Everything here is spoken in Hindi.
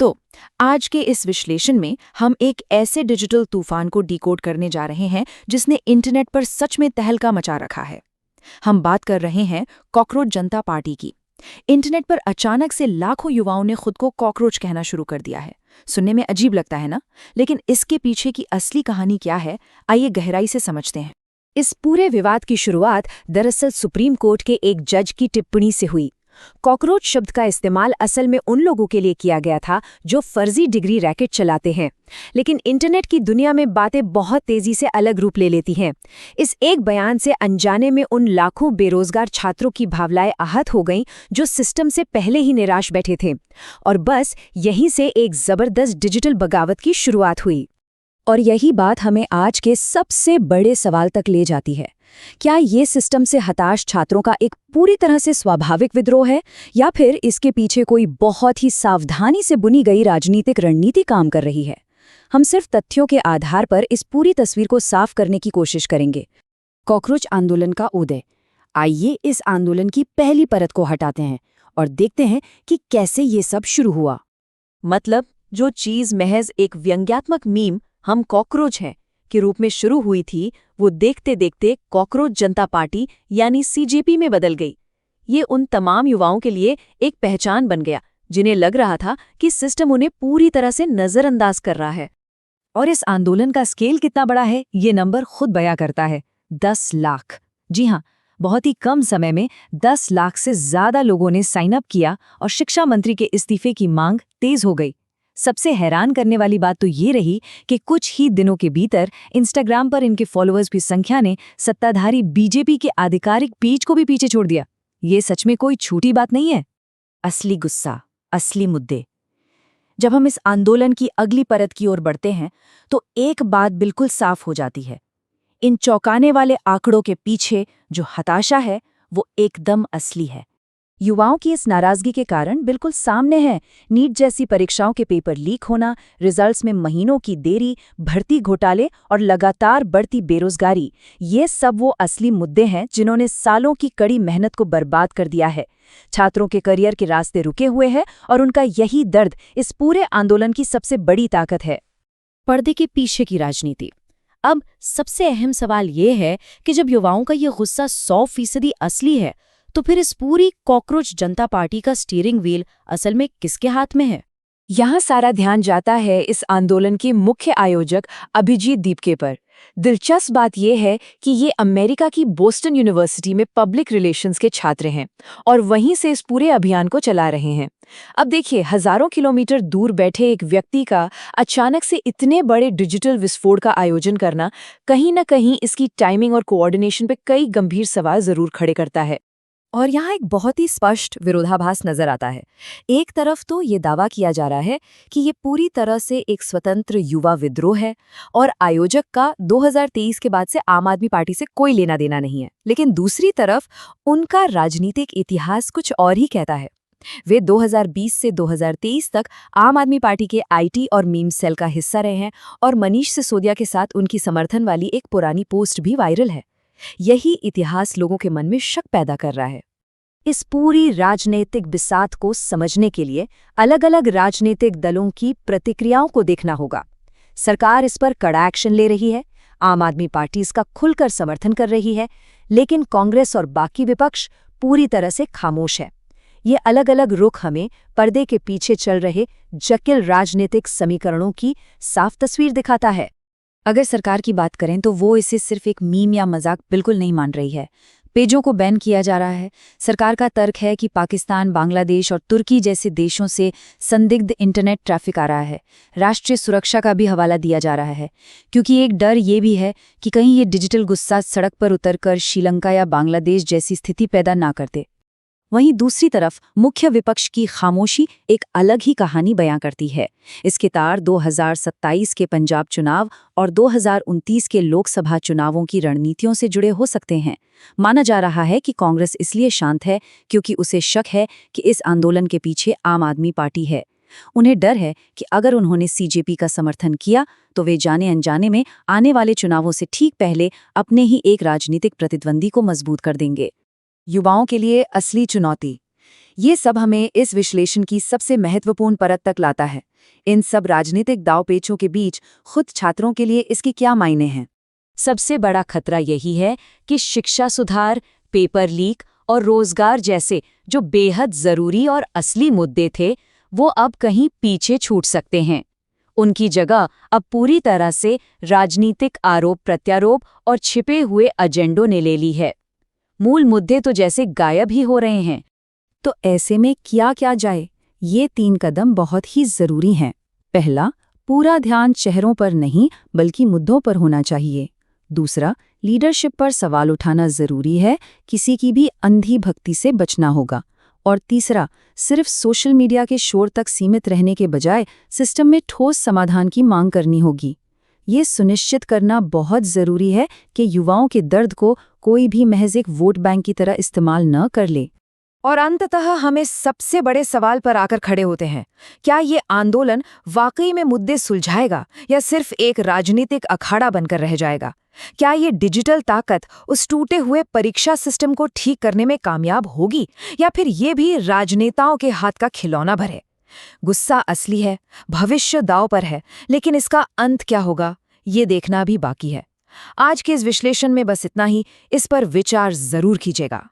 तो आज के इस विश्लेषण में हम एक ऐसे डिजिटल तूफान को डिकोड करने जा रहे हैं जिसने इंटरनेट पर सच में तहलका मचा रखा है। हम बात कर रहे हैं कॉकरोच जनता पार्टी की। इंटरनेट पर अचानक से लाखों युवाओं ने खुद को कॉकरोच कहना शुरू कर दिया है। सुनने में अजीब लगता है ना, लेकिन इसके पीछे की असली कहानी क्या है, आइए गहराई से समझते हैं। इस पूरे विवाद की शुरुआत दरअसल सुप्रीम कोर्ट के एक जज की टिप्पणी से हुई। कॉकरोच शब्द का इस्तेमाल असल में उन लोगों के लिए किया गया था जो फर्जी डिग्री रैकेट चलाते हैं, लेकिन इंटरनेट की दुनिया में बातें बहुत तेजी से अलग रूप ले लेती हैं। इस एक बयान से अनजाने में उन लाखों बेरोजगार छात्रों की भावनाएं आहत हो गईं जो सिस्टम से पहले ही निराश बैठे थे, और बस यहीं से एक जबरदस्त डिजिटल बगावत की शुरुआत हुई। और यही बात हमें आज के सबसे बड़े सवाल तक ले जाती है। क्या ये सिस्टम से हताश छात्रों का एक पूरी तरह से स्वाभाविक विद्रोह है, या फिर इसके पीछे कोई बहुत ही सावधानी से बुनी गई राजनीतिक रणनीति काम कर रही है? हम सिर्फ तथ्यों के आधार पर इस पूरी तस्वीर को साफ करने की कोशिश करेंगे। कॉकरोच आंदोलन का उदय। आइए इस आंदोलन की पहली परत को हटाते हैं और देखते हैं कि कैसे ये सब शुरू हुआ। मतलब जो चीज महज एक व्यंग्यात्मक मीम "हम कॉकरोच हैं" के रूप में शुरू हुई थी, वो देखते देखते कॉकरोच जनता पार्टी यानी सीजेपी में बदल गई। ये उन तमाम युवाओं के लिए एक पहचान बन गया जिन्हें लग रहा था कि सिस्टम उन्हें पूरी तरह से नजरअंदाज कर रहा है। और इस आंदोलन का स्केल कितना बड़ा है, ये नंबर खुद बयां करता है। 10 लाख। जी हाँ, बहुत ही कम समय में 10 लाख से ज्यादा लोगों ने साइन अप किया और शिक्षा मंत्री के इस्तीफे की मांग तेज हो गई। सबसे हैरान करने वाली बात तो ये रही कि कुछ ही दिनों के भीतर इंस्टाग्राम पर इनके फॉलोअर्स की संख्या ने सत्ताधारी बीजेपी के आधिकारिक पेज को भी पीछे छोड़ दिया। ये सच में कोई छोटी बात नहीं है। असली गुस्सा, असली मुद्दे। जब हम इस आंदोलन की अगली परत की ओर बढ़ते हैं तो एक बात बिल्कुल साफ हो जाती है। इन चौंकाने वाले आंकड़ों के पीछे जो हताशा है वो एकदम असली है। युवाओं की इस नाराजगी के कारण बिल्कुल सामने है। नीट जैसी परीक्षाओं के पेपर लीक होना, रिजल्ट्स में महीनों की देरी, भर्ती घोटाले और लगातार बढ़ती बेरोजगारी, ये सब वो असली मुद्दे हैं जिन्होंने सालों की कड़ी मेहनत को बर्बाद कर दिया है। छात्रों के करियर के रास्ते रुके हुए हैं और उनका यही दर्द इस पूरे आंदोलन की सबसे बड़ी ताकत है। पर्दे के पीछे की राजनीति। अब सबसे अहम सवाल ये है कि जब युवाओं का ये गुस्सा 100% असली है, तो फिर इस पूरी कॉकरोच जनता पार्टी का स्टीयरिंग व्हील असल में किसके हाथ में है? यहाँ सारा ध्यान जाता है इस आंदोलन के मुख्य आयोजक अभिजीत दीपके पर। दिलचस्प बात यह है कि ये अमेरिका की बोस्टन यूनिवर्सिटी में पब्लिक रिलेशंस के छात्र हैं और वहीं से इस पूरे अभियान को चला रहे हैं। अब देखिए, हजारों किलोमीटर दूर बैठे एक व्यक्ति का अचानक से इतने बड़े डिजिटल विस्फोट का आयोजन करना कहीं न कहीं इसकी टाइमिंग और कोऑर्डिनेशन पर कई गंभीर सवाल जरूर खड़े करता है। और यहाँ एक बहुत ही स्पष्ट विरोधाभास नजर आता है। एक तरफ तो ये दावा किया जा रहा है कि ये पूरी तरह से एक स्वतंत्र युवा विद्रोह है और आयोजक का 2023 के बाद से आम आदमी पार्टी से कोई लेना देना नहीं है, लेकिन दूसरी तरफ उनका राजनीतिक इतिहास कुछ और ही कहता है। वे 2020 से 2023 तक आम आदमी पार्टी के आईटी और मीम सेल का हिस्सा रहे हैं और मनीष सिसोदिया के साथ उनकी समर्थन वाली एक पुरानी पोस्ट भी वायरल है। यही इतिहास लोगों के मन में शक पैदा कर रहा है। इस पूरी राजनीतिक बिसात को समझने के लिए अलग अलग राजनीतिक दलों की प्रतिक्रियाओं को देखना होगा। सरकार इस पर कड़ा एक्शन ले रही है, आम आदमी पार्टी इसका खुलकर समर्थन कर रही है, लेकिन कांग्रेस और बाकी विपक्ष पूरी तरह से खामोश है। ये अलग अलग रुख हमें पर्दे के पीछे चल रहे जटिल राजनीतिक समीकरणों की साफ तस्वीर दिखाता है। अगर सरकार की बात करें तो वो इसे सिर्फ एक मीम या मजाक बिल्कुल नहीं मान रही है। पेजों को बैन किया जा रहा है। सरकार का तर्क है कि पाकिस्तान, बांग्लादेश और तुर्की जैसे देशों से संदिग्ध इंटरनेट ट्रैफिक आ रहा है। राष्ट्रीय सुरक्षा का भी हवाला दिया जा रहा है, क्योंकि एक डर ये भी है कि कहीं ये डिजिटल गुस्सा सड़क पर उतरकर श्रीलंका या बांग्लादेश जैसी स्थिति पैदा ना कर दे। वहीं दूसरी तरफ मुख्य विपक्ष की खामोशी एक अलग ही कहानी बयां करती है। इसके तार 2027 के पंजाब चुनाव और 2029 के लोकसभा चुनावों की रणनीतियों से जुड़े हो सकते हैं। माना जा रहा है कि कांग्रेस इसलिए शांत है क्योंकि उसे शक है कि इस आंदोलन के पीछे आम आदमी पार्टी है। उन्हें डर है कि अगर उन्होंने सीजेपी का समर्थन किया तो वे जाने अनजाने में आने वाले चुनावों से ठीक पहले अपने ही एक राजनीतिक प्रतिद्वंदी को मजबूत कर देंगे। युवाओं के लिए असली चुनौती। ये सब हमें इस विश्लेषण की सबसे महत्वपूर्ण परत तक लाता है। इन सब राजनीतिक दांवपेचों के बीच खुद छात्रों के लिए इसके क्या मायने हैं? सबसे बड़ा खतरा यही है कि शिक्षा सुधार, पेपर लीक और रोजगार जैसे जो बेहद जरूरी और असली मुद्दे थे, वो अब कहीं पीछे छूट सकते हैं। उनकी जगह अब पूरी तरह से राजनीतिक आरोप प्रत्यारोप और छिपे हुए एजेंडों ने ले ली है। मूल मुद्दे तो जैसे गायब ही हो रहे हैं। तो ऐसे में क्या किया जाए? ये 3 कदम बहुत ही जरूरी हैं। पहला, पूरा ध्यान चेहरों पर नहीं बल्कि मुद्दों पर होना चाहिए। दूसरा, लीडरशिप पर सवाल उठाना जरूरी है, किसी की भी अंधी भक्ति से बचना होगा। और तीसरा, सिर्फ सोशल मीडिया के शोर तक सीमित रहने के बजाय सिस्टम में ठोस समाधान की मांग करनी होगी। ये सुनिश्चित करना बहुत जरूरी है कि युवाओं के दर्द को कोई भी महज एक वोट बैंक की तरह इस्तेमाल न कर ले। और अंततः हम इस सबसे बड़े सवाल पर आकर खड़े होते हैं, क्या ये आंदोलन वाकई में मुद्दे सुलझाएगा या सिर्फ एक राजनीतिक अखाड़ा बनकर रह जाएगा? क्या ये डिजिटल ताकत उस टूटे हुए परीक्षा सिस्टम को ठीक करने में कामयाब होगी या फिर ये भी राजनेताओं के हाथ का खिलौना भर है? गुस्सा असली है, भविष्य दांव पर है, लेकिन इसका अंत क्या होगा ये देखना भी बाकी है। आज के इस विश्लेषण में बस इतना ही। इस पर विचार जरूर कीजिएगा।